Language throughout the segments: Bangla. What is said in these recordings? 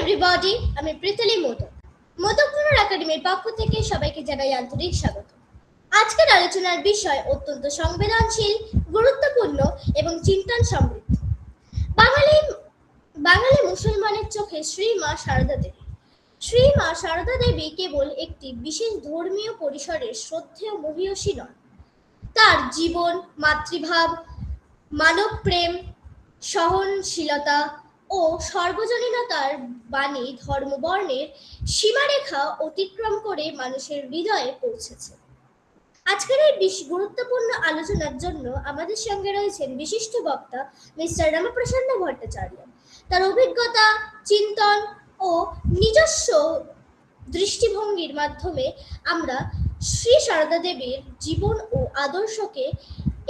এভরিবডি, আমি পৃথিলি মোদক। মোদকপুর একাডেমির পক্ষ থেকে সবাইকে জানাই আন্তরিক স্বাগত। আজকের আলোচনার বিষয় অত্যন্ত সংবেদনশীল, গুরুত্বপূর্ণ এবং চিন্তন সমৃদ্ধ। বাঙালি মুসলমানের চোখে শ্রী মা সারদা দেবী। শ্রী মা সারদা দেবী কেবল একটি বিশেষ ধর্মীয় পরিসরের শ্রদ্ধেয় মহিয়সী নন। তার জীবন, মাতৃভাব, মানব প্রেম, সহনশীলতা ও সর্বজনীনতার বাণী ধর্মবর্ণের সীমারেখা অতিক্রম করে মানুষের হৃদয়ে পৌঁছেছে। আজকের এই গুরুত্বপূর্ণ আলোচনার জন্য আমাদের সঙ্গে রয়েছেন বিশিষ্ট বক্তা মিস্টার রামপ্রসন্ন ভট্টাচার্য। তার অভিজ্ঞতা, চিন্তন ও নিজস্ব দৃষ্টিভঙ্গির মাধ্যমে আমরা শ্রী সারদা দেবীর জীবন ও আদর্শকে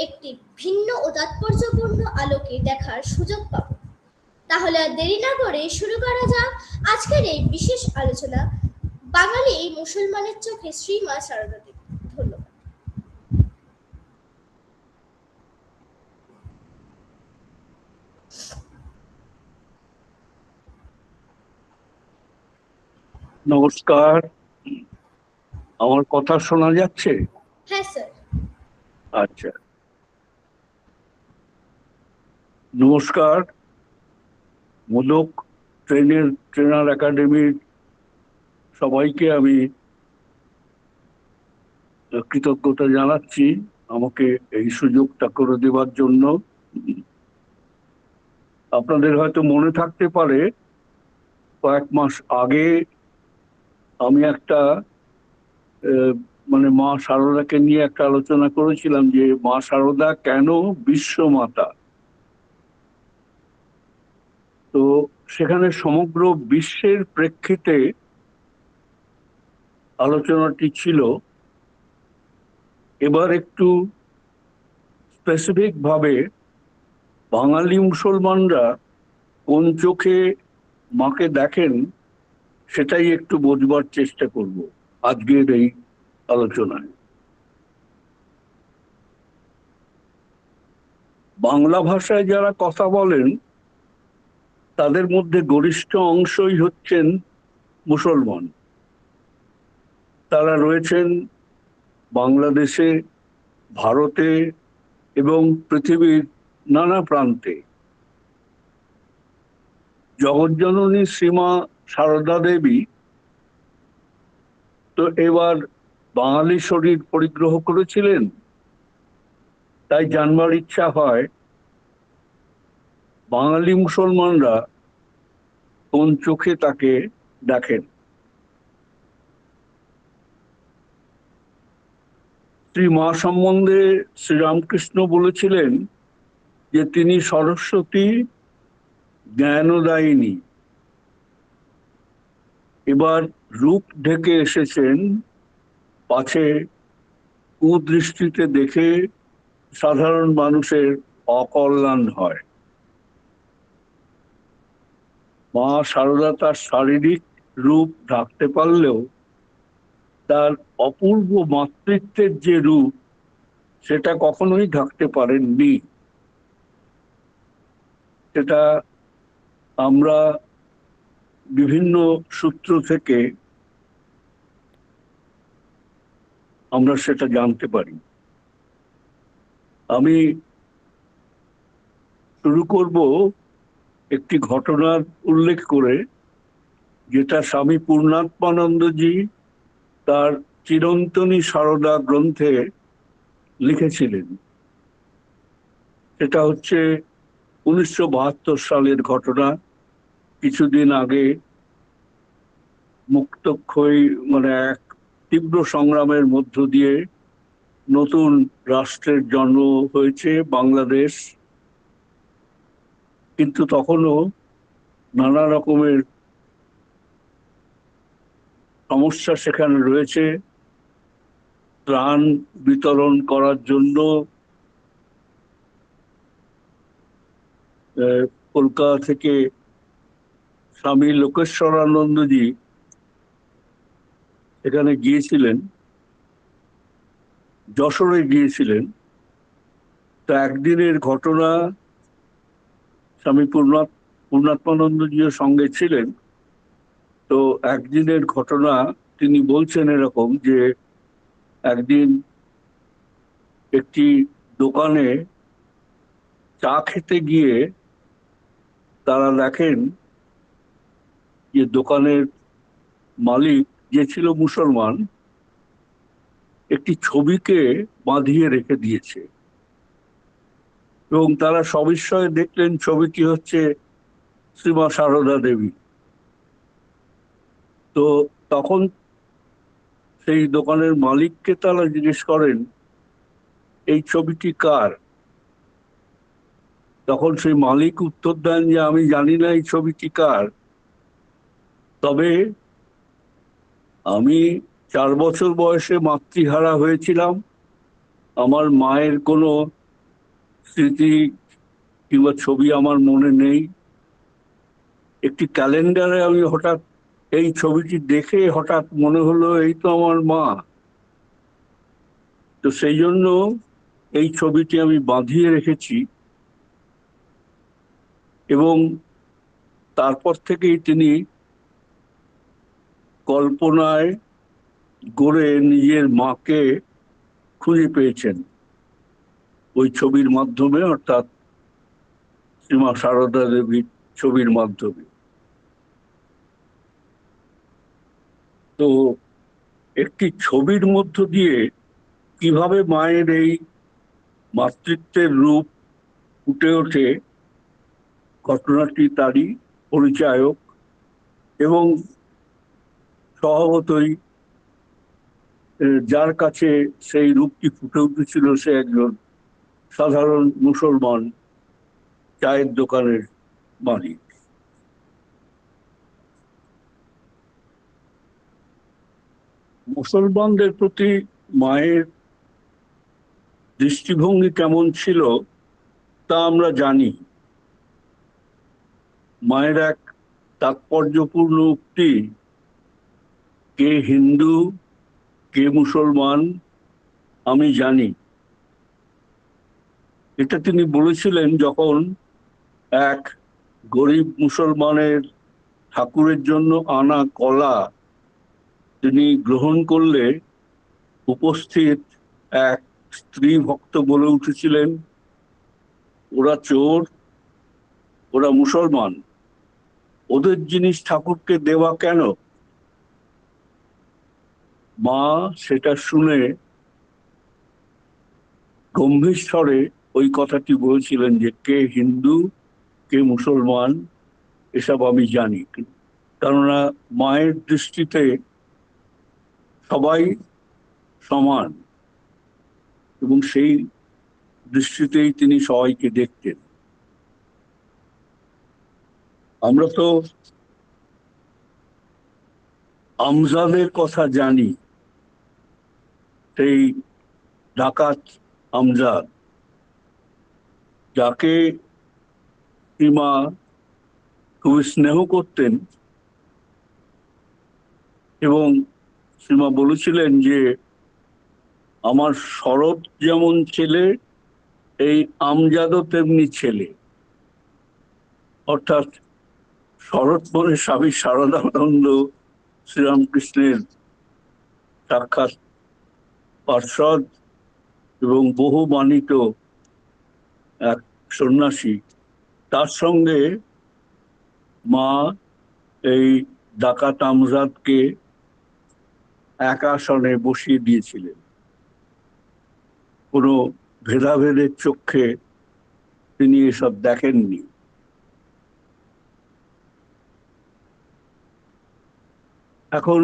একটি ভিন্ন ও তাৎপর্যপূর্ণ আলোকে দেখার সুযোগ পাব। তাহলে আর দেরি না করে শুরু করা যাক আজকের এই বিশেষ আলোচনা, বাঙালি মুসলমানের চোখে শ্রী মা সারদা দেবী। ধন্যবাদ। নমস্কার, আমার কথা শোনা যাচ্ছে? হ্যাঁ স্যার। আচ্ছা, নমস্কার। মোদক ট্রেনার একাডেমির সবাইকে আমি কৃতজ্ঞতা জানাচ্ছি আমাকে এই সুযোগটা করে দেওয়ার জন্য। আপনাদের হয়তো মনে থাকতে পারে কয়েক মাস আগে আমি একটা মা সারদাকে নিয়ে একটা আলোচনা করেছিলাম যে মা সারদা কেন বিশ্বমাতা। তো সেখানে সমগ্র বিশ্বের প্রেক্ষিতে আলোচনাটি ছিল। এবার একটু স্পেসিফিক ভাবে বাঙালি মুসলমানরা কোন চোখে মাকে দেখেন সেটাই একটু বোঝবার চেষ্টা করব আজকের এই আলোচনায়। বাংলা ভাষায় যারা কথা বলেন তাদের মধ্যে গরিষ্ঠ অংশই হচ্ছেন মুসলমান। তারা রয়েছেন বাংলাদেশে, ভারতে এবং পৃথিবীর নানা প্রান্তে। জগজ্জননী শ্রীমা সারদা দেবী তো এবার বাঙালি শরীর পরিগ্রহ করেছিলেন, তাই জানবার ইচ্ছা হয় বাঙালি মুসলমানরা কোন চোখে তাকে দেখেন। শ্রী মা সম্বন্ধে শ্রীরামকৃষ্ণ বলেছিলেন যে তিনি সরস্বতী জ্ঞানদায়িনী। এবার রূপ ঢেকে এসেছেন পাছে কুদৃষ্টিতে দেখে সাধারণ মানুষের অকল্যাণ হয়। মা সারদা তার শারীরিক রূপ ঢাকতে পারলেও তার অপূর্ব মাতৃত্বের যে রূপ সেটা কখনোই ঢাকতে পারেননি। সেটা আমরা বিভিন্ন সূত্র থেকে আমরা সেটা জানতে পারি। আমি শুরু করব একটি ঘটনার উল্লেখ করে, যেটা স্বামী পূর্ণাত্মানন্দজি তার চিরন্তনী সারদা গ্রন্থে লিখেছিলেন। সেটা হচ্ছে 1972 সালের ঘটনা। কিছুদিন আগে মুক্তক্ষয়ী এক তীব্র সংগ্রামের মধ্য দিয়ে নতুন রাষ্ট্রের জন্ম হয়েছে বাংলাদেশ, কিন্তু তখনও নানা রকমের সমস্যা সেখানে রয়েছে। ত্রাণ বিতরণ করার জন্য কলকাতা থেকে স্বামী লোকেশ্বরানন্দজি এখানে গিয়েছিলেন, যশোরে গিয়েছিলেন। তো একদিনের ঘটনা, স্বামী পূর্ণাত্মানন্দজিও সঙ্গে ছিলেন। তো একদিনের ঘটনা তিনি বলছেন এরকম যে একদিন একটি দোকানে চা খেতে গিয়ে তারা দেখেন যে দোকানের মালিক, যে ছিল মুসলমান, একটি ছবিকে বাঁধিয়ে রেখে দিয়েছে এবং তারা সবিস্ময়ে দেখলেন ছবিটি হচ্ছে শ্রীমা সারদা দেবী। তো তখন সেই দোকানের মালিককে তারা জিজ্ঞেস করেন, এই ছবিটি কার? তখন সেই মালিক উত্তর দেন যে আমি জানি না এই ছবিটি কার, তবে আমি 4 বছর বয়সে মাতৃহারা হয়েছিলাম। আমার মায়ের কোনো স্মৃতি কিংবা ছবি আমার মনে নেই। একটি ক্যালেন্ডারে আমি হঠাৎ এই ছবিটি দেখে হঠাৎ মনে হলো এই তো আমার মা। তো সেই জন্য এই ছবিটি আমি বাঁধিয়ে রেখেছি এবং তারপর থেকেই তিনি কল্পনায় গড়ে নিজের মাকে খুঁজে পেয়েছেন ওই ছবির মাধ্যমে, অর্থাৎ শ্রীমা সারদা দেবীর ছবির মাধ্যমে। তো একটি ছবির মধ্য দিয়ে কিভাবে মায়ের এই মাতৃত্বের রূপ ফুটে ওঠে, ঘটনাটি তারই পরিচায়ক এবং স্বভাবতই যার কাছে সেই রূপটি ফুটে উঠেছিল সে একজন সাধারণ মুসলমান চায়ের দোকানের মালিক। মুসলমানদের প্রতি মায়ের দৃষ্টিভঙ্গি কেমন ছিল তা আমরা জানি। মায়ের এক তাৎপর্যপূর্ণ উক্তি, কে হিন্দু কে মুসলমান আমি জানি, এটা তিনি বলেছিলেন যখন এক গরিব মুসলমানের ঠাকুরের জন্য আনা কলা তিনি গ্রহণ করলে উপস্থিত এক স্ত্রী ভক্ত বলে উঠেছিলেন, ওরা চোর, ওরা মুসলমান, ওদের জিনিস ঠাকুরকে দেওয়া কেন? মা সেটা শুনে গম্ভীর স্বরে ওই কথাটি বলছিলেন যে কে হিন্দু কে মুসলমান এসব আমি জানি, কেননা মায়ের দৃষ্টিতে সবাই সমান এবং সেই দৃষ্টিতেই তিনি সবাইকে দেখতেন। আমরা তো আমজাদের কথা জানি, সেই ডাকাত আমজাদ, যাকে সীমা খুব স্নেহ করতেন এবং সীমা বলেছিলেন যে আমার শরৎ যেমন ছেলে, এই আমজাদও তেমনি ছেলে। অর্থাৎ শরৎ মানে স্বামী শারদানন্দ শ্রীরামকৃষ্ণের সাক্ষাৎ পার্ষদ এবং বহু মানিত এক সন্ন্যাসী, তার সঙ্গে মা এই ডাকাত আমজাদকে এক আসনে বসিয়ে দিয়েছিলেন। কোনো ভেদাভেদের চোখে তিনি এসব দেখেননি। এখন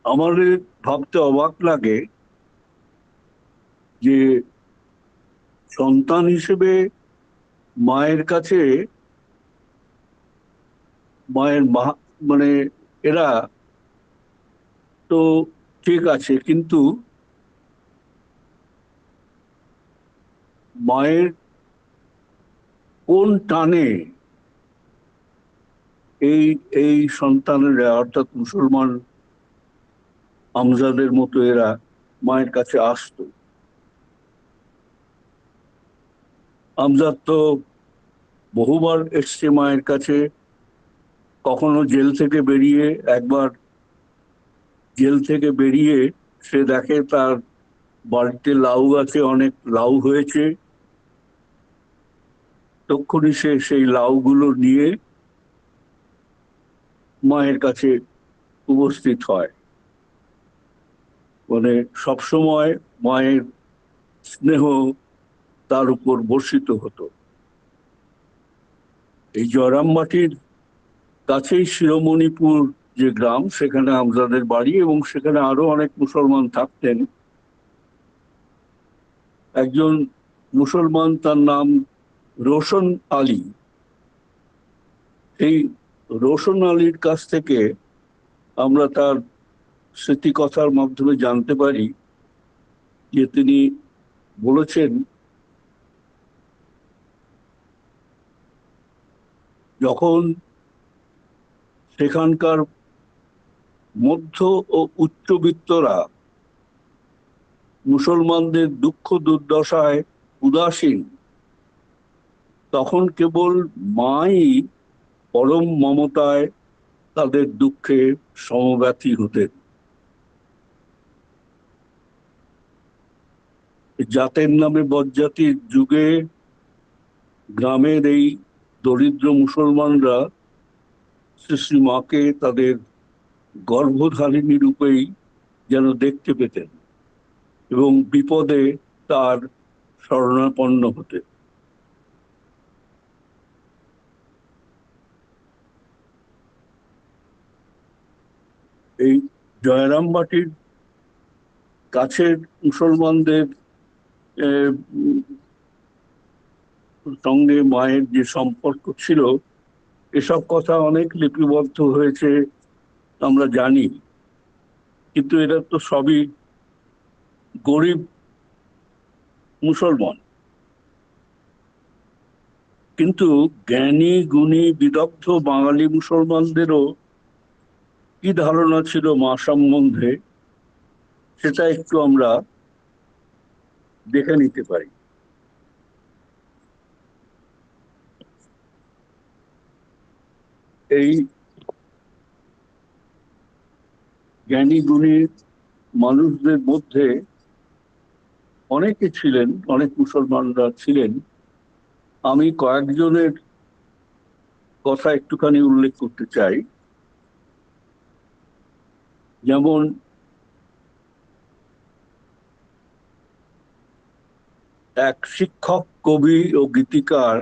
আমাদের ভাবতে অবাক লাগে যে সন্তান হিসেবে মায়ের কাছে মায়ের মা মানে এরা তো ঠিক আছে, কিন্তু মায়ের কোন টানে এই এই সন্তানেরা, অর্থাৎ মুসলমান আমজাদের মতো এরা মায়ের কাছে আসতো। আমজাদ তো বহুবার এসছে মায়ের কাছে, কখনো জেল থেকে বেরিয়ে একবার জেল থেকে বেরিয়ে সে দেখে তার বাড়িতে লাউ গাছে অনেক লাউ হয়েছে, তক্ষুনি সে সেই লাউগুলো নিয়ে মায়ের কাছে উপস্থিত হয়। মানে সবসময় মায়ের স্নেহ তার উপর বর্ষিত হতো। এই জয়রামবাটির কাছেই শিরোমণিপুর যে গ্রাম, সেখানে আমাদের বাড়ি, এবং সেখানে আরো অনেক মুসলমান থাকতেন। একজন মুসলমান, তার নাম রোশন আলী। এই রোশন আলীর কাছ থেকে আমরা তার স্মৃতিকথার মাধ্যমে জানতে পারি যে তিনি বলেছেন, যখন সেখানকার মধ্য ও উচ্চবিত্তরা মুসলমানদের দুঃখ দুর্দশায় উদাসীন, তখন কেবল মাই পরম মমতায় তাদের দুঃখে সমব্যথী হতেন। জাতের নামে বজ্জাতির যুগে গ্রামের এই দরিদ্র মুসলমানরা শ্রী শ্রী মাকে তাদের গর্ভধারিণী রূপেই যেন দেখতে পেতেন এবং বিপদে তার শরণাপন্ন হতেন। এই জয়রামবাটির কাছের মুসলমানদের সঙ্গে মায়ের যে সম্পর্ক ছিল, এসব কথা অনেক লিপিবদ্ধ হয়েছে, আমরা জানি। কিন্তু এরা তো সবই গরিব মুসলমান। কিন্তু জ্ঞানী গুণী বিদগ্ধ বাঙালি মুসলমানদেরও কি ধারণা ছিল মা সম্বন্ধে, সেটা একটু আমরা দেখে নিতে পারি। এই জ্ঞানী গুণী মানুষদের মধ্যে অনেকে ছিলেন, অনেক মুসলমানরা ছিলেন। আমি কয়েকজনের কথা একটুখানি উল্লেখ করতে চাই। যেমন এক শিক্ষক, কবি ও গীতিকার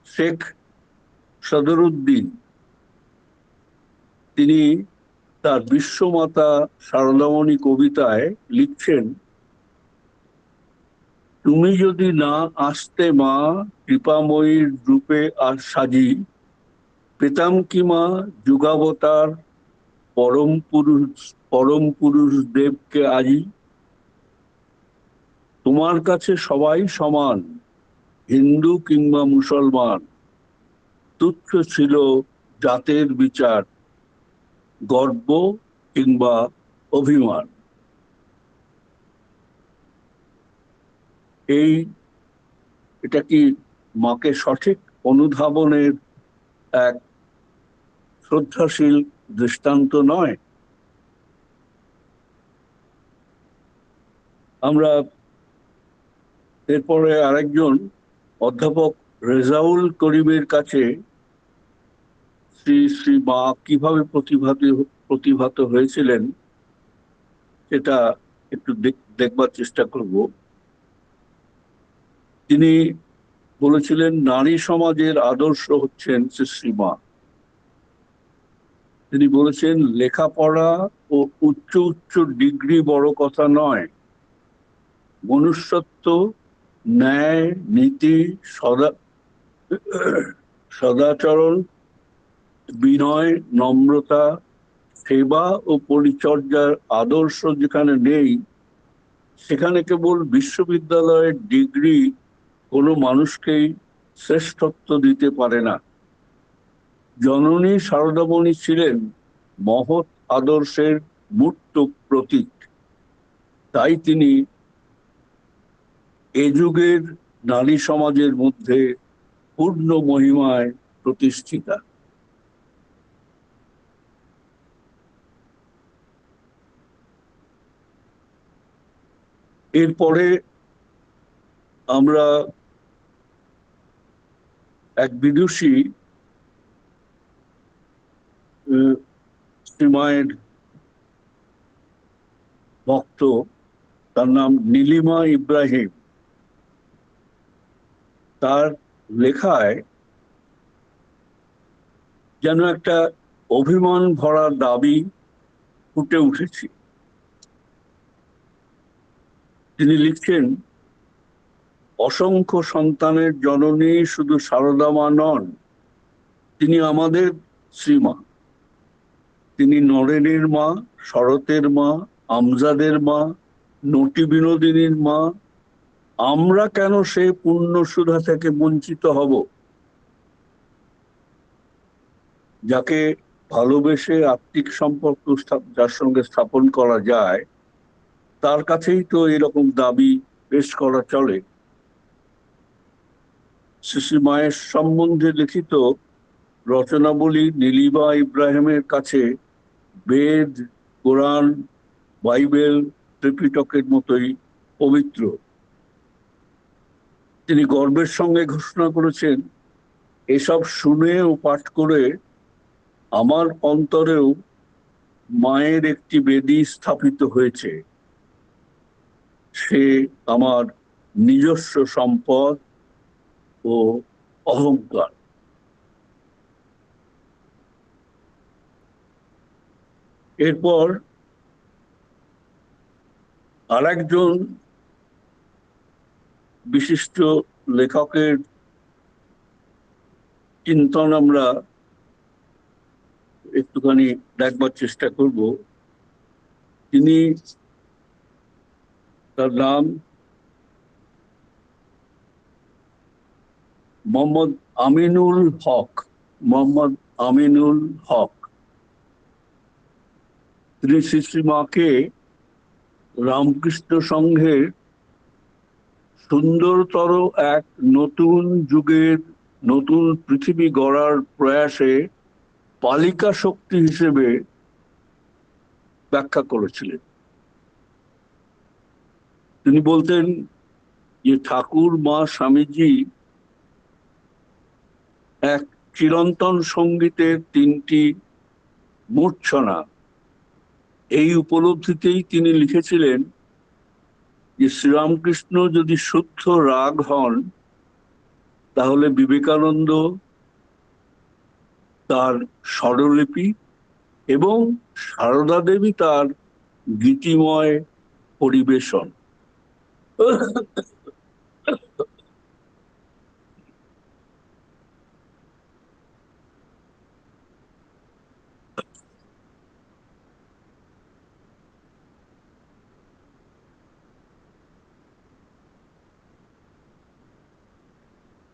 শেখ সদরুদ্দিন, তিনি তার বিশ্বমাতা সারদামণি কবিতায় লিখছেন, তুমি যদি না আসতে মা কৃপাময়ীর রূপে আর সাজি, পেতাম কি মা যুগাবতার পরম পুরুষ দেবকে আজি। তোমার কাছে সবাই সমান, হিন্দু কিংবা মুসলমান, তুচ্ছ ছিল জাতের বিচার, গর্ব কিংবা অভিমান। এটা কি মাকে সঠিক অনুধাবনের এক শ্রদ্ধাশীল দৃষ্টান্ত নয়? আমরা এরপরে আরেকজন অধ্যাপক রেজাউল করিমের কাছে শ্রী শ্রী মা কিভাবে প্রতিভাত হয়েছিলেন সেটা একটু দেখবার চেষ্টা করব। তিনি বলেছিলেন, নারী সমাজের আদর্শ হচ্ছেন শ্রী শ্রী মা। তিনি বলেছেন, লেখাপড়া ও উচ্চ উচ্চ ডিগ্রি বড় কথা নয়, মনুষ্যত্ব, ন্যায়, নীতি, সদাচরণ, বিনয়, নম্রতা, সেবা ও পরিচর্যার আদর্শ যেখানে নেই, সেখানে কেবল বিশ্ববিদ্যালয়ের ডিগ্রি কোনো মানুষকেই শ্রেষ্ঠত্ব দিতে পারে না। জননী সারদামণি ছিলেন মহৎ আদর্শের মূর্ত প্রতীক। তাই তিনি এ যুগের নারী সমাজের মধ্যে পূর্ণ মহিমায় প্রতিষ্ঠিতা। এরপরে আমরা এক বিদুষী শ্রীমায়ের ভক্ত, তার নাম নীলিমা ইব্রাহিম, তার লেখায় যেন একটা অভিমান ভরা দাবি ফুটে উঠেছে। তিনি লিখছেন, অসংখ্য সন্তানের জননী শুধু সারদা মা নন, তিনি আমাদের শ্রীমা। তিনি নরেনের মা, শরতের মা, আমজাদের মা, নটি বিনোদিনীর মা। আমরা কেন সে পুণ্য সুধা থেকে বঞ্চিত হব? যাকে ভালোবেসে আত্মিক সম্পর্ক যার সঙ্গে স্থাপন করা যায়, তার কাছেই তো এরকম দাবি পেশ করা চলে। শ্রী মায়ের সম্বন্ধে লিখিত রচনাবলী নীলিমা ইব্রাহিমের কাছে বেদ, কোরআন, বাইবেল, ত্রিপিটকের মতোই পবিত্র। তিনি গর্বের সঙ্গে ঘোষণা করেছেন, এসব শুনে ও পাঠ করে আমার অন্তরেও মায়ের একটি বেদী স্থাপিত হয়েছে। সে আমার নিজস্ব সম্পদ ও অহংকার। এরপর আরেকজন বিশিষ্ট লেখকের চিন্তন আমরা একটুখানি দেখবার চেষ্টা করব। তিনি, তার নাম মোহাম্মদ আমিনুল হক। মোহাম্মদ আমিনুল হক, তিনি শ্রী মাকে রামকৃষ্ণ সংঘের সুন্দরতর এক নতুন যুগের নতুন পৃথিবী গড়ার প্রয়াসে পালিকা শক্তি হিসেবে ব্যাখ্যা করেছিলেন। তিনি বলতেন যে ঠাকুর মা স্বামীজি এক চিরন্তন সঙ্গীতের তিনটি মূর্ছনা, এই উপলব্ধিতেই তিনি লিখেছিলেন যে শ্রীরামকৃষ্ণ যদি শুদ্ধ রাগ হন, তাহলে বিবেকানন্দ তার স্বরলিপি এবং সারদা দেবী তার গীতিময় পরিবেশন।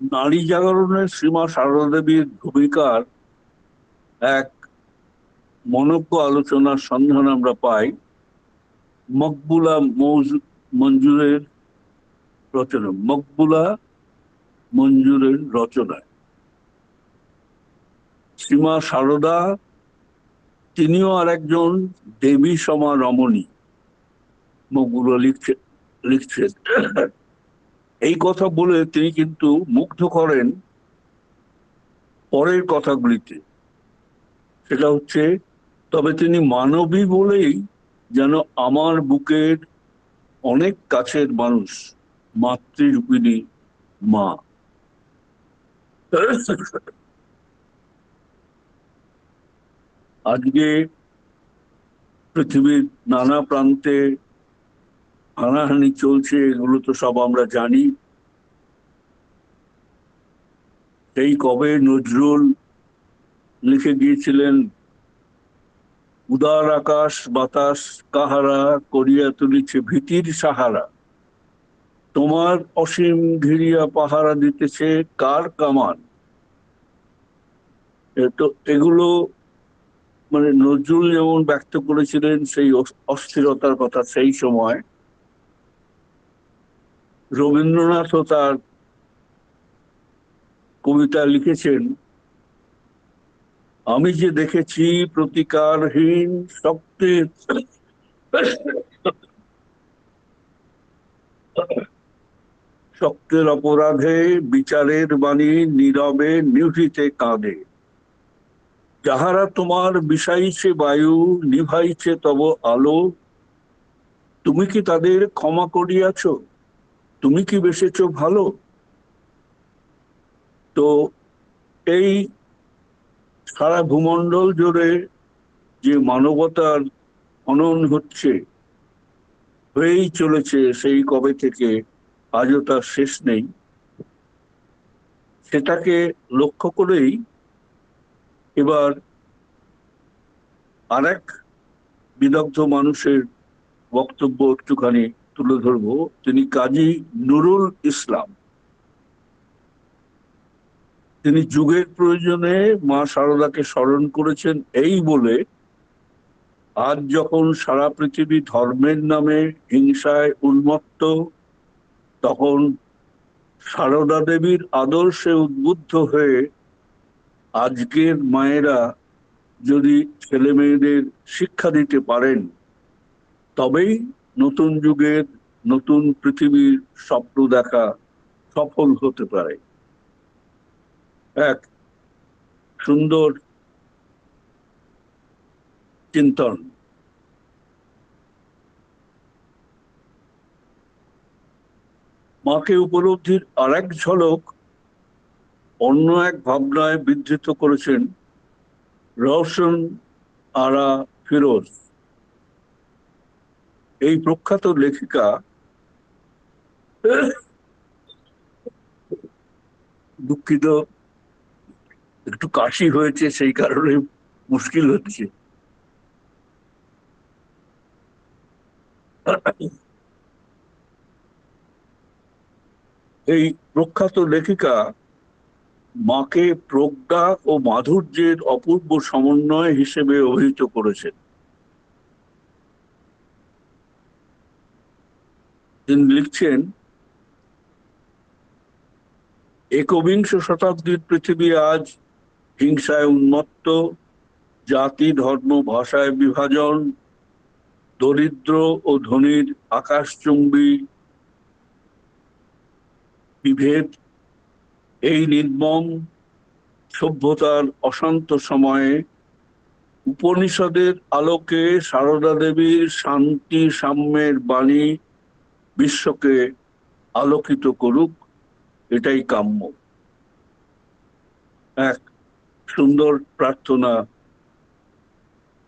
নারী জাগরণে শ্রীমা সারদা দেবীর ভূমিকার এক মনোজ্ঞ আলোচনার সন্ধান আমরা পাই মকবুলা মঞ্জুরের রচনা, মকবুলা মঞ্জুরের রচনায়। শ্রীমা সারদা তিনিও আর একজন দেবী সমা রমণী, মকবুলা লিখছেন। এই কথা বলে তিনি কিন্তু মুগ্ধ করেন পরের কথাগুলিতে। সেটা হচ্ছে, তবে তিনি মানবী বলেই যেন আমার বুকের অনেক কাছের মানুষ, মাতৃরূপিণী মা। আজকে পৃথিবীর নানা প্রান্তে হানাহানি চলছে, এগুলো তো সব আমরা জানি। সেই কবে নজরুল লিখে গিয়েছিলেন, উদার আকাশ বাতাস কাহারা করিয়া তুলিছে ভীতির সাহারা, তোমার অসীম ঘিরিয়া পাহারা দিতেছে কার কামান। তো এগুলো মানে নজরুল যেমন ব্যক্ত করেছিলেন সেই অস্থিরতার কথা সেই সময়, রবীন্দ্রনাথও তার কবিতা লিখেছেন, আমি যে দেখেছি প্রতিকারহীন শক্তের শক্তের অপরাধে বিচারের বাণী নীরবে নিভৃতে কাঁদে। যাহারা তোমার বিষাইছে বায়ু, নিভাইছে তব আলো, তুমি কি তাদের ক্ষমা করিয়াছ? তুমি কি বেসেছ ভালো? তো এই সারা ভূমণ্ডল জুড়ে যে মানবতার হনন হচ্ছে, হয়েই চলেছে সেই কবে থেকে, আজও তার শেষ নেই, সেটাকে লক্ষ্য করেই এবার আরেক বিদগ্ধ মানুষের বক্তব্য একটুখানি তুলে ধরবো। তিনি কাজী নুরুল ইসলাম। তিনি যুগের প্রয়োজনে মা শারদাকে স্মরণ করেছেন এই বলে, আজ যখন সারা পৃথিবী ধর্মের নামে হিংসায় উন্মত্ত, তখন সারদা দেবীর আদর্শে উদ্বুদ্ধ হয়ে আজকের মায়েরা যদি ছেলে মেয়েদের শিক্ষা দিতে পারেন, তবেই নতুন যুগের নতুন পৃথিবীর স্বপ্ন দেখা সফল হতে পারে। এক সুন্দর চিন্তন। মাকে উপলব্ধির আরেক ঝলক অন্য এক ভাবনায় বিধৃত করেছেন রওশন আরা ফিরোজ। এই প্রখ্যাত লেখিকা, দুঃখিত, একটু কাশি হয়েছে, সেই কারণে মুশকিল হচ্ছে। এই প্রখ্যাত লেখিকা মাকে প্রজ্ঞা ও মাধুর্যের অপূর্ব সমন্বয় হিসেবে অভিহিত করেছেন। তিনি লিখছেন, একবিংশ শতাব্দীর পৃথিবী আজ হিংসায় উন্মত্ত, জাতি ধর্ম ভাষায় বিভাজন, দরিদ্র ও ধনীর আকাশচুম্বী বিভেদ, এই নির্মম সভ্যতার অশান্ত সময়ে উপনিষদের আলোকে সারদা দেবীর শান্তি সাম্যের বাণী বিশ্বকে আলোকিত করুক, এটাই কাম্য। এক সুন্দর প্রার্থনা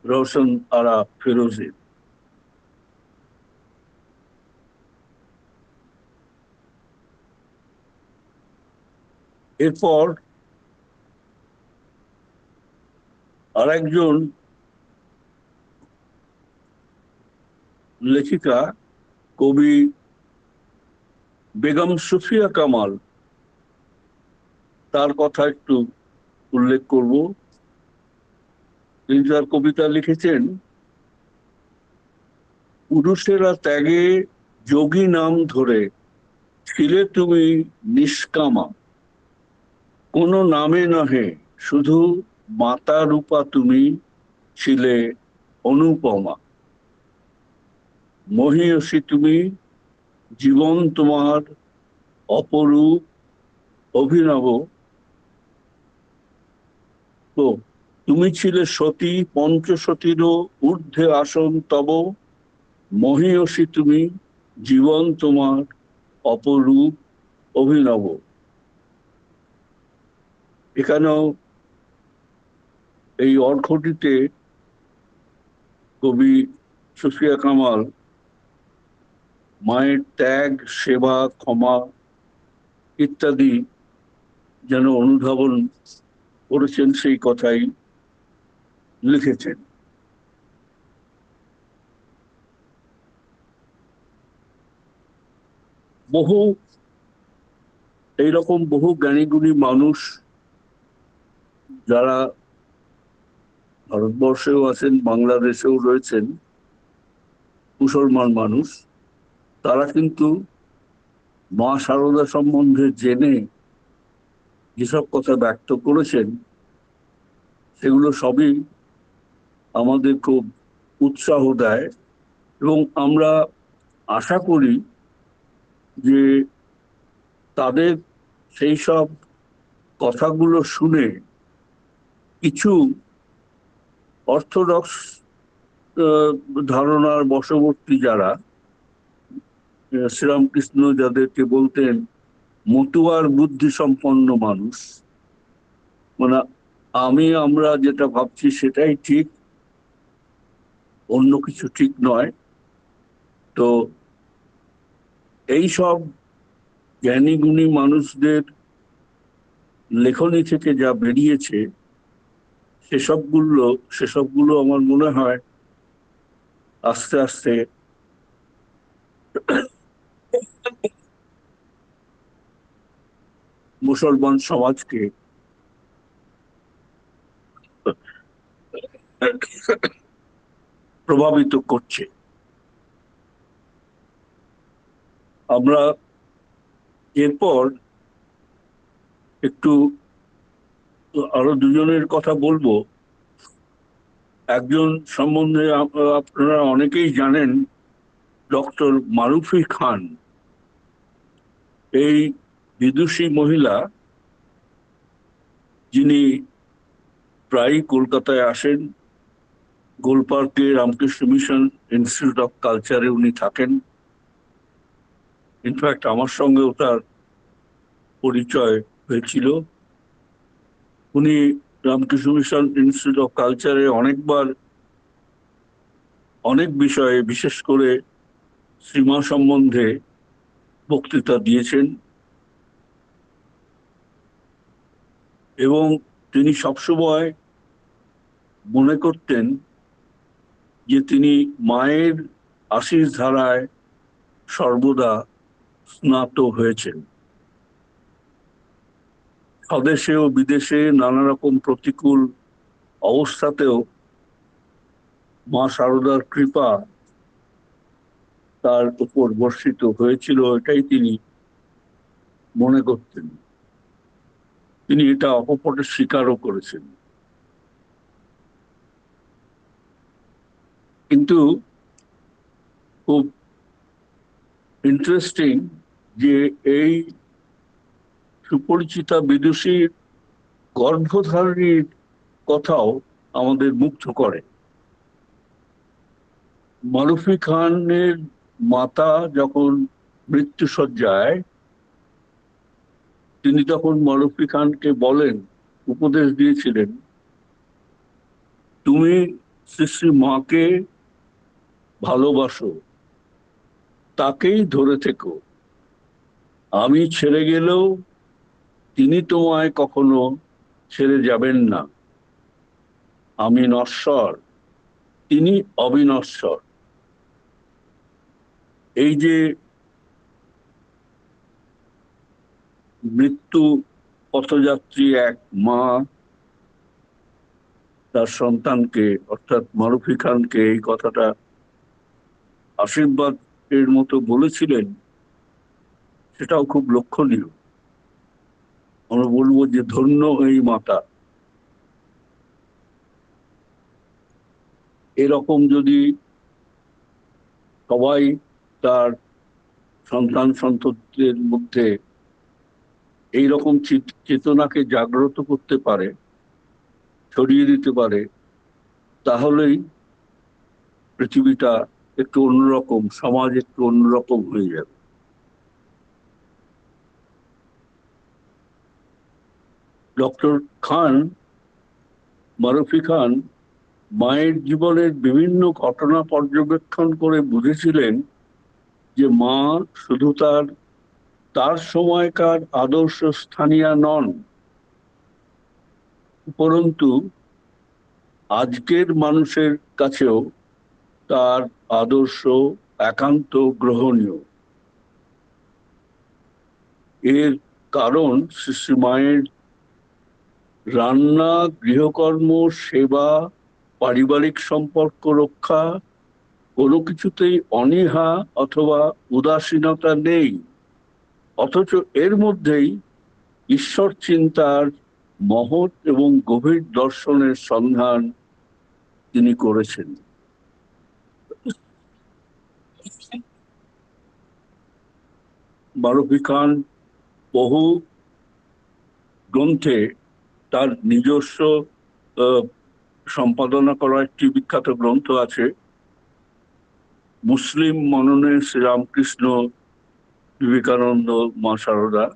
রওশন আরা ফিরোজের। এরপর আরেকজন লেখিকা, কবি বেগম সুফিয়া কামাল, তার কথা একটু উল্লেখ করব। তিনি তার কবিতা লিখেছেন, পুরুষেরা ত্যাগে যোগী নাম ধরে ছিলে তুমি নিষ্কামা, কোনো নামে নহে শুধু মাতা রূপা তুমি ছিলে অনুপমা, মহীয়সী তুমি, জীবন তোমার অপরূপ অভিনব, তো তুমি ছিলে সতী পঞ্চসতীরও ঊর্ধ্বে আসন তব, মহীয়সী তুমি, জীবন তোমার অপরূপ অভিনব। এখানেও এই অর্ঘটিতে কবি সুফিয়া কামাল মায়ের ত্যাগ, সেবা, ক্ষমা ইত্যাদি যেন অনুধাবন করেছেন, সেই কথাই লিখেছেন। বহু এইরকম বহু জ্ঞানীগুণী মানুষ যারা ভারতবর্ষেও আছেন, বাংলাদেশেও রয়েছেন, মুসলমান মানুষ, তারা কিন্তু মা শারদা সম্বন্ধে জেনে যেসব কথা ব্যক্ত করেছেন, সেগুলো সবই আমাদের খুব উৎসাহ দেয় এবং আমরা আশা করি যে তাদের সেই সব কথাগুলো শুনে কিছু অর্থোডক্স ধারণার বশবর্তী যারা, শ্রীরামকৃষ্ণ যাদেরকে বলতেন মতুয়ার বুদ্ধি সম্পন্ন মানুষ, মানে আমরা যেটা ভাবছি সেটাই ঠিক, অন্য কিছু ঠিক নয়, তো এই সব জ্ঞানী গুণী মানুষদের লেখনী থেকে যা বেরিয়েছে সেসবগুলো আমার মনে হয় আস্তে আস্তে মুসলমান সমাজকে প্রভাবিত করছে। আমরা এরপর একটু আরো দুজনের কথা বলবো। একজন সম্বন্ধে আপনারা অনেকেই জানেন, ডক্টর মারুফি খান। এই বিদুষী মহিলা, যিনি প্রায়ই কলকাতায় আসেন, গোলপার্কে রামকৃষ্ণ মিশন ইনস্টিটিউট অফ কালচারে উনি থাকেন। ইনফ্যাক্ট আমার সঙ্গেও তার পরিচয় হয়েছিল। উনি রামকৃষ্ণ মিশন ইনস্টিটিউট অফ কালচারে অনেকবার অনেক বিষয়ে, বিশেষ করে শ্রীমা সম্বন্ধে বক্তৃতা দিয়েছেন, এবং তিনি সবসময় মনে করতেন যে তিনি মায়ের আশিস ধারায় সর্বদা স্নাত হয়েছেন। স্বদেশে ও বিদেশে নানা রকম প্রতিকূল অবস্থাতেও মা শারদার কৃপা তার উপর বর্ষিত হয়েছিল, এটাই তিনি মনে করতেন। তিনি এটা অকপটে স্বীকারও করেছেন। কিন্তু খুব ইন্টারেস্টিং যে এই সুপরিচিতা বিদুষীর গর্ভধারণীর কথাও আমাদের মুগ্ধ করে। মারুফি খানের মাতা যখন মৃত্যুশয্যায়, তিনি তখন মারুফি খানকে বলেন, উপদেশ দিয়েছিলেন, তুমি শ্রী শ্রী মাকে ভালোবাসো, তাকেই ধরে থেকো, আমি ছেড়ে গেলেও তিনি তোমায় কখনো ছেড়ে যাবেন না। আমি নশ্বর, তিনি অবিনশ্বর। এই যে মৃত্যু পথযাত্রী এক মা তার সন্তানকে, অর্থাৎ মারুফি খানকে এই কথাটা আশীর্বাদ এর মতো বলেছিলেন, সেটাও খুব লক্ষণীয়। আমরা বলবো যে ধন্য এই মাতা। এরকম যদি সবাই তার সন্তান সন্ততিদের মধ্যে এইরকম চেতনাকে জাগ্রত করতে পারে, ছড়িয়ে দিতে পারে, তাহলেই পৃথিবীটা একটু অন্যরকম, সমাজ একটু অন্যরকম হয়ে যাবে। ডক্টর খান, মারুফি খান, মায়ের জীবনের বিভিন্ন ঘটনা পর্যবেক্ষণ করে বুঝেছিলেন যে মা শুধু তার তার সময়কার আদর্শ স্থানীয় নন, উপরন্তু আজকের মানুষের কাছেও তার আদর্শ একান্ত গ্রহণীয়। এর কারণ শ্রী শ্রী মায়ের রান্না, গৃহকর্ম, সেবা, পারিবারিক সম্পর্ক রক্ষা, কোনো কিছুতেই অনীহা অথবা উদাসীনতা নেই, অথচ এর মধ্যেই ঈশ্বর চিন্তার মহৎ এবং গভীর দর্শনের সন্ধান তিনি করেছেন। মারুফি খান বহু গ্রন্থে তার নিজস্ব আহ, সম্পাদনা করা একটি বিখ্যাত গ্রন্থ আছে, মুসলিম মননে শ্রীরামকৃষ্ণ বিবেকানন্দ মা সারদা,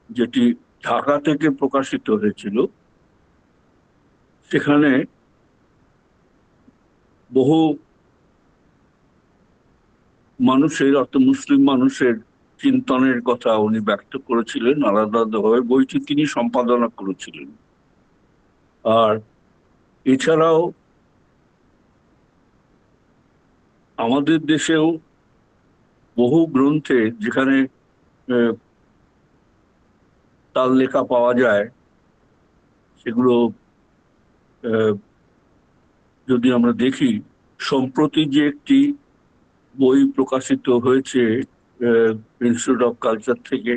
যেটি ঢাকা থেকে প্রকাশিত হয়েছিল। সেখানে বহু মানুষের, অর্থাৎ মুসলিম মানুষের চিন্তনের কথা উনি ব্যক্ত করেছিলেন আলাদা আলাদাভাবে। বইটি তিনি সম্পাদনা করেছিলেন। আর এছাড়াও আমাদের দেশেও বহু গ্রন্থে যেখানে আহ, তার লেখা পাওয়া যায়, সেগুলো আহ, যদি আমরা দেখি, সম্প্রতি যে একটি বই প্রকাশিত হয়েছে ইনস্টিটিউট অফ কালচার থেকে,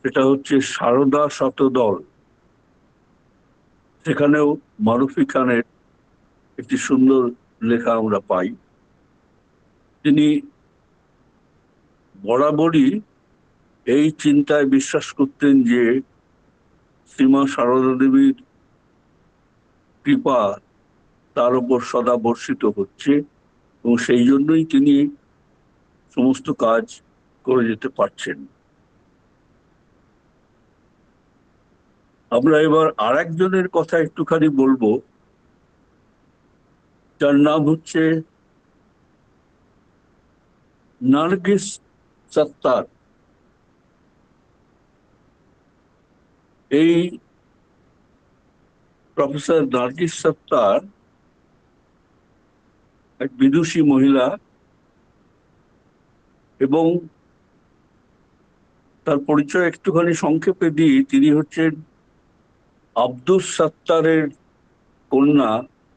সেটা হচ্ছে সারদা শতদল। সেখানেও মারুফি খানের একটি সুন্দর লেখা আমরা পাই। তিনি বরাবরই এই চিন্তায় বিশ্বাস করতেন যে শ্রীমা সারদা দেবীর কৃপা তার উপর সদা বর্ষিত হচ্ছে, এবং সেই জন্যই তিনি সমস্ত কাজ করে যেতে পারছেন। আমরা এবার আর একজনের কথা একটুখানি বলবো, যার নাম হচ্ছে নার্গিস সত্তার। এই প্রফেসর নার্গিস সত্তার এক বিদুষী মহিলা, এবং তার পরিচয় একটুখানি সংক্ষেপে দিই। তিনি হচ্ছেন আব্দুস সাত্তারের কন্যা।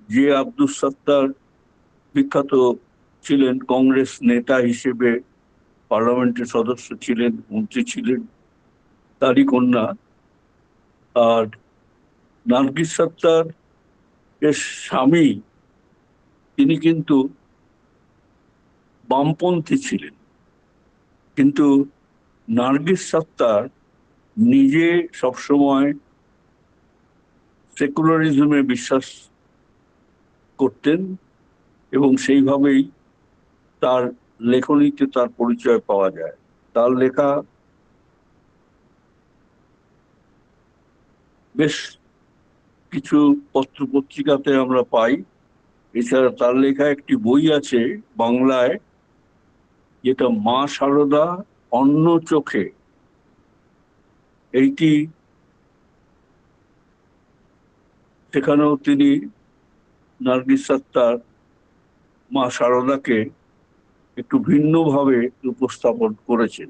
যে আব্দুস সাত্তার বিখ্যাত ছিলেন কংগ্রেস নেতা হিসেবে, পার্লামেন্টের সদস্য ছিলেন, মন্ত্রী ছিলেন, তারই কন্যা। আর নার্গিস সাত্তার এর স্বামী, তিনি কিন্তু বামপন্থী ছিলেন, কিন্তু নার্গিস সাত্তার নিজে সবসময় সেকুলারিজমে বিশ্বাস করতেন, এবং সেইভাবেই তার লেখনীতে তার পরিচয় পাওয়া যায়। তার লেখা বেশ কিছু পত্র পত্রিকাতে আমরা পাই। এছাড়া তার লেখা একটি বই আছে বাংলায়, যেটা মা সারদা অন্য চোখে। এইটি, সেখানেও তিনি নার্গিস সাত্তার মা সারদাকে একটু ভিন্নভাবে উপস্থাপন করেছেন।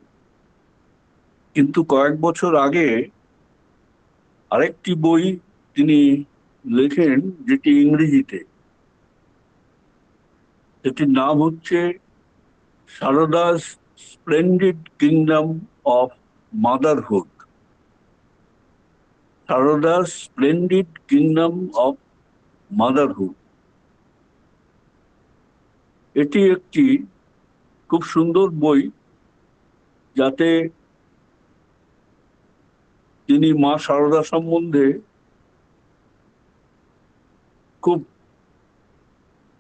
কিন্তু কয়েক বছর আগে আরেকটি বই তিনি লেখেন, যেটি ইংরেজিতে। এটির নাম হচ্ছে Sarada's splendid kingdom of motherhood. Sarada's splendid kingdom of motherhood. এটি একটি খুব সুন্দর বই, যাতে তিনি মা সারদা সম্বন্ধে খুব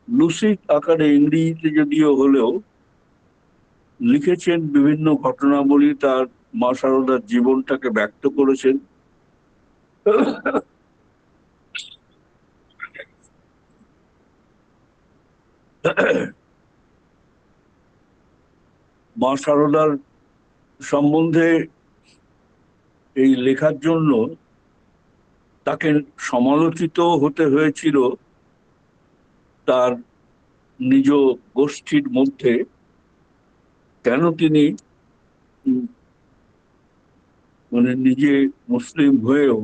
লুসিড আকারে, ইংরেজিতে যদিও হলেও, লিখেছেন। বিভিন্ন ঘটনাবলী, তার মা সারদার জীবনটাকে ব্যক্ত করেছেন। মা সারদার সম্বন্ধে এই লেখার জন্য তাকে সমালোচিত হতে হয়েছিল তার নিজ গোষ্ঠীর মধ্যে। কেন তিনি উম, মানে নিজে মুসলিম হয়েও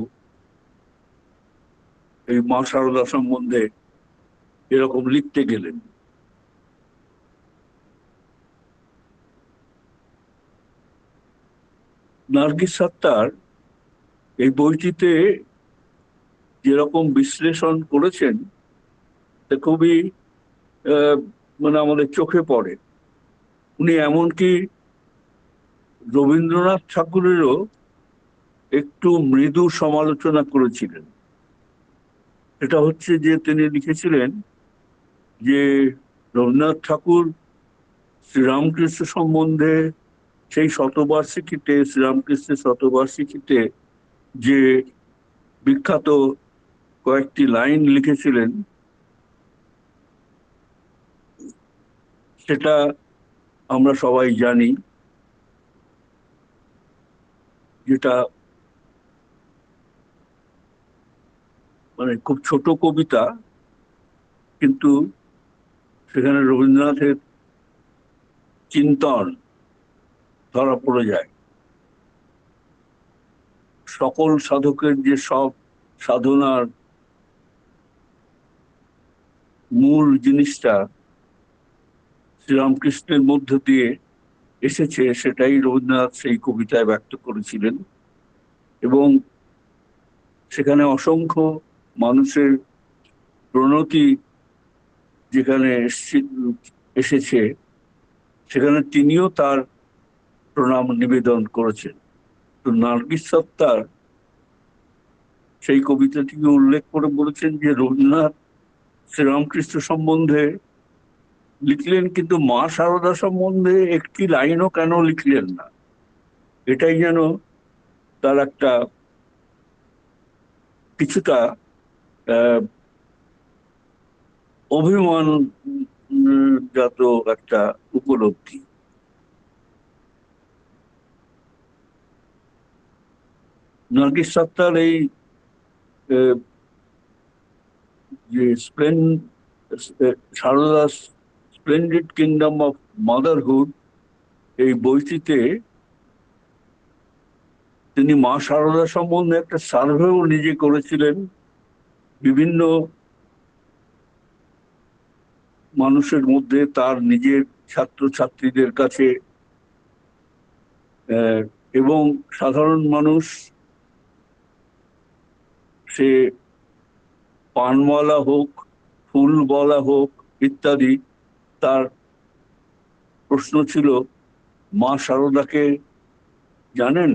এই মা সারদা সম্বন্ধে এরকম লিখতে গেলেন। নার্গিস সাত্তার এই বইটিতে যেরকম বিশ্লেষণ করেছেন, তা খুবই আহ, মানে আমাদের চোখে পড়ে। উনি এমনকি রবীন্দ্রনাথ ঠাকুরেরও একটু মৃদু সমালোচনা করেছিলেন। এটা হচ্ছে যে তিনি লিখেছিলেন যে রবীন্দ্রনাথ ঠাকুর শ্রীরামকৃষ্ণ সম্বন্ধে সেই শতবার্ষিকীতে, শ্রীরামকৃষ্ণের শতবার্ষিকীতে যে বিখ্যাত কয়েকটি লাইন লিখেছিলেন, সেটা আমরা সবাই জানি, যেটা মানে খুব ছোট কবিতা, কিন্তু সেখানে রবীন্দ্রনাথের চিন্তন ধরা পড়ে যায়। সকল সাধকের যে সব সাধনার মূল জিনিসটা শ্রীরামকৃষ্ণের মধ্য দিয়ে এসেছে, সেটাই রবীন্দ্রনাথ সেই কবিতায় ব্যক্ত করেছিলেন। এবং সেখানে অসংখ্য মানুষের প্রণতি যেখানে এসেছে, সেখানে তিনিও তার প্রণাম নিবেদন করেছেন। তো নার্গিস সত্তার সেই কবিতাটিকে উল্লেখ করে বলেছেন যে রবীন্দ্রনাথ শ্রীরামকৃষ্ণ সম্বন্ধে লিখলেন, কিন্তু মা শারদা সম্বন্ধে একটি লাইনও কেন লিখলেন না। এটাই যেন তার একটা কিছুটা আহ, অভিমান জাত একটা উপলব্ধি। নার্গিস সত্তার এই আহ, যে Sarada splendid kingdom of motherhood, এই বইটিতে তিনি মা শারদা সম্বন্ধে একটা সার্ভেও নিজে করেছিলেন। বিভিন্ন মানুষের মধ্যে তার নিজের ছাত্রছাত্রীদের কাছে আহ, এবং সাধারণ মানুষ, সে পানওয়ালা হোক, ফুলওয়ালা হোক ইত্যাদি, তার প্রশ্ন ছিল, মা শারদাকে জানেন?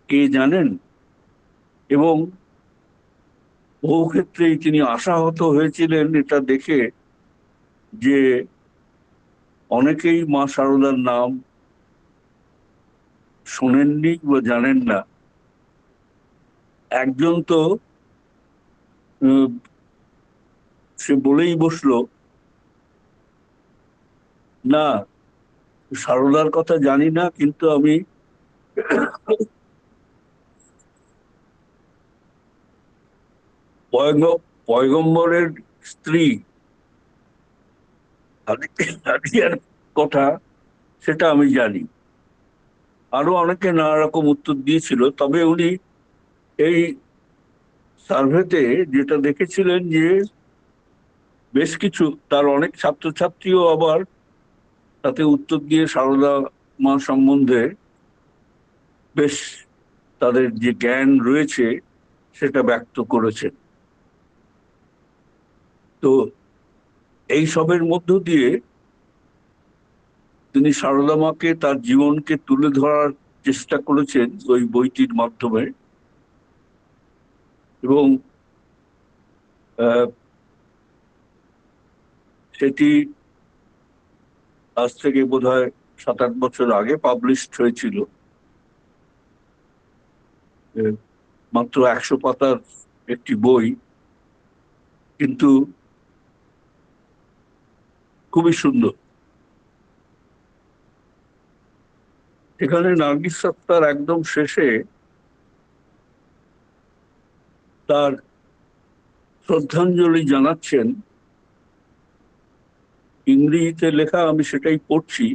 কে জানেন? এবং বহু ক্ষেত্রেই তিনি আশাহত হয়েছিলেন এটা দেখে যে অনেকেই মা শারদার নাম শোনেননি বা জানেন না। একজন তো আহ, সে বলেই বসলো, না, সারদার কথা জানি না, কিন্তু আমি পয়গম্বরের স্ত্রী হাদিয়ার কথা সেটা আমি জানি। আরো অনেকে নানা রকম উত্তর দিয়েছিল, তবে উনি এই সার্ভেতে যেটা দেখেছিলেন যে বেশ কিছু তার অনেক ছাত্রছাত্রীও আবার তাতে উত্তর দিয়ে সারদা মা সম্বন্ধে বেশ তাদের যে জ্ঞান রয়েছে সেটা ব্যক্ত করেছেন। তো এই সবের মধ্য দিয়ে তিনি সারদা মাকে, তার জীবনকে তুলে ধরার চেষ্টা করেছেন ওই বইটির মাধ্যমে। এবং আহ, সেটি আজ থেকে বোধহয় 7-8 বছর আগে পাবলিশড হয়েছিল। আহ, মাত্র 100 পাতার একটি বই, কিন্তু খুবই সুন্দর। এখানে নার্গিস সত্তার একদম শেষে তার শ্রদ্ধাঞ্জলি জানাচ্ছেন। ইংরেজিতে লেখা, আমি সেটাই পড়ছি।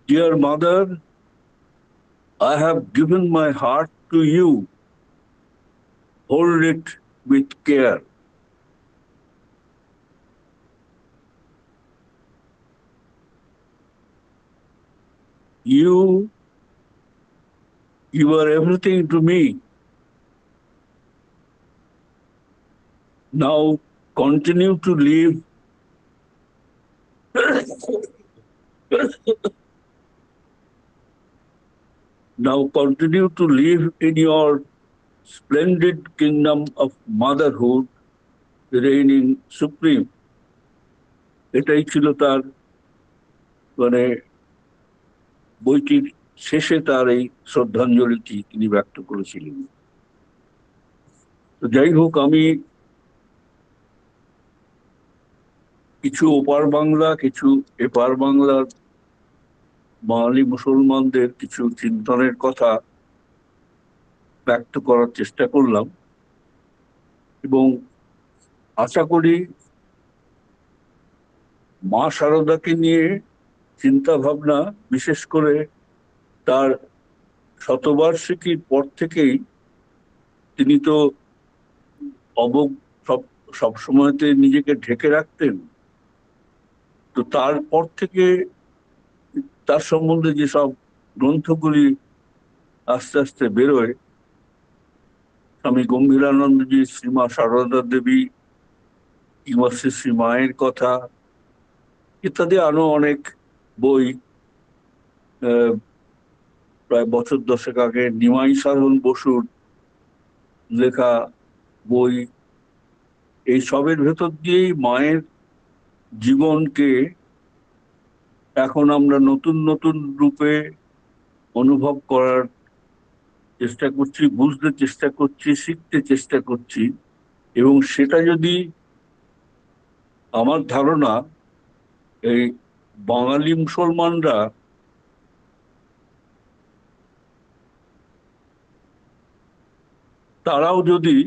Deer mother, I have given my heart to you. Hold it with care. You, you are everything to me. Now continue to live Now continue to live in your splendid kingdom of motherhood, reigning supreme. এটাই ছিল তার মানে বইটির শেষে তার এই শ্রদ্ধাঞ্জলিটি তিনি ব্যক্ত করেছিলেন। তো যাই হোক, আমি কিছু ওপার বাংলা, কিছু এপার বাংলার বাঙালি মুসলমানদের কিছু চিন্তনের কথা ব্যক্ত করার চেষ্টা করলাম, এবং আশা করি মা শারদাকে নিয়ে চিন্তা ভাবনা, বিশেষ করে তার শতবার্ষিকীর পর থেকেই, তিনি তো অবগ সব সবসময়তে নিজেকে ঢেকে রাখতেন, তো তারপর থেকে তার সম্বন্ধে যেসব গ্রন্থগুলি আস্তে আস্তে বেরোয়, স্বামী গম্ভীরানন্দজি, শ্রীমা সারদা দেবী, কিংবা শ্রী শ্রী মায়ের কথা ইত্যাদি আরো অনেক বই, প্রায় বছর দশেক আগে নিমাই সাধন বসুর লেখা বই, এই সবের ভেতর দিয়েই মায়ের জীবনকে এখন আমরা নতুন নতুন রূপে অনুভব করার চেষ্টা করছি, বুঝতে চেষ্টা করছি, শিখতে চেষ্টা করছি। এবং সেটা যদি, আমার ধারণা, এই বাঙালি মুসলমানরা তারাও যদি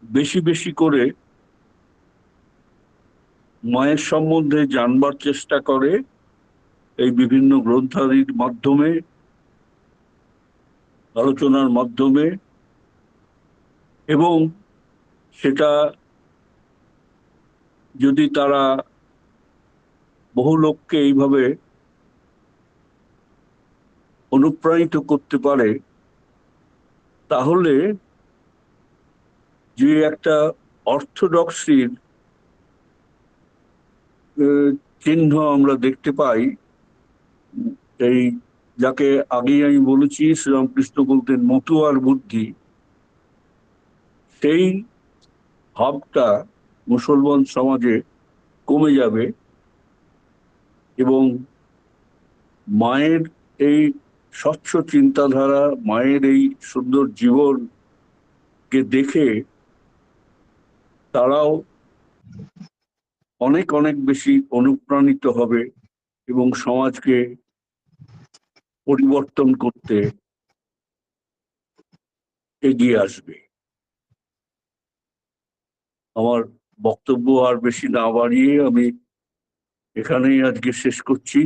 বেশি বেশি করে মায়ের সম্বন্ধে জানবার চেষ্টা করে, এই বিভিন্ন গ্রন্থাদির মাধ্যমে, আলোচনার মাধ্যমে, এবং সেটা যদি তারা বহু লোককে এইভাবে অনুপ্রাণিত করতে পারে, তাহলে যে একটা অর্থোডক্সির চিহ্ন আমরা দেখতে পাই, এই যাকে আগেই আমি বলেছি শ্রীরামকৃষ্ণ বলতেন মতুয়ার বুদ্ধি, সেই ভাবটা মুসলমান সমাজে কমে যাবে, এবং মায়ের এই স্বচ্ছ চিন্তাধারা, মায়ের এই সুন্দর জীবনকে দেখে তারাও অনেক অনেক বেশি অনুপ্রাণিত হবে এবং সমাজকে পরিবর্তন করতে এগিয়ে আসবে। আমার বক্তব্য আর বেশি না বাড়িয়ে আমি এখানেই আজকে শেষ করছি।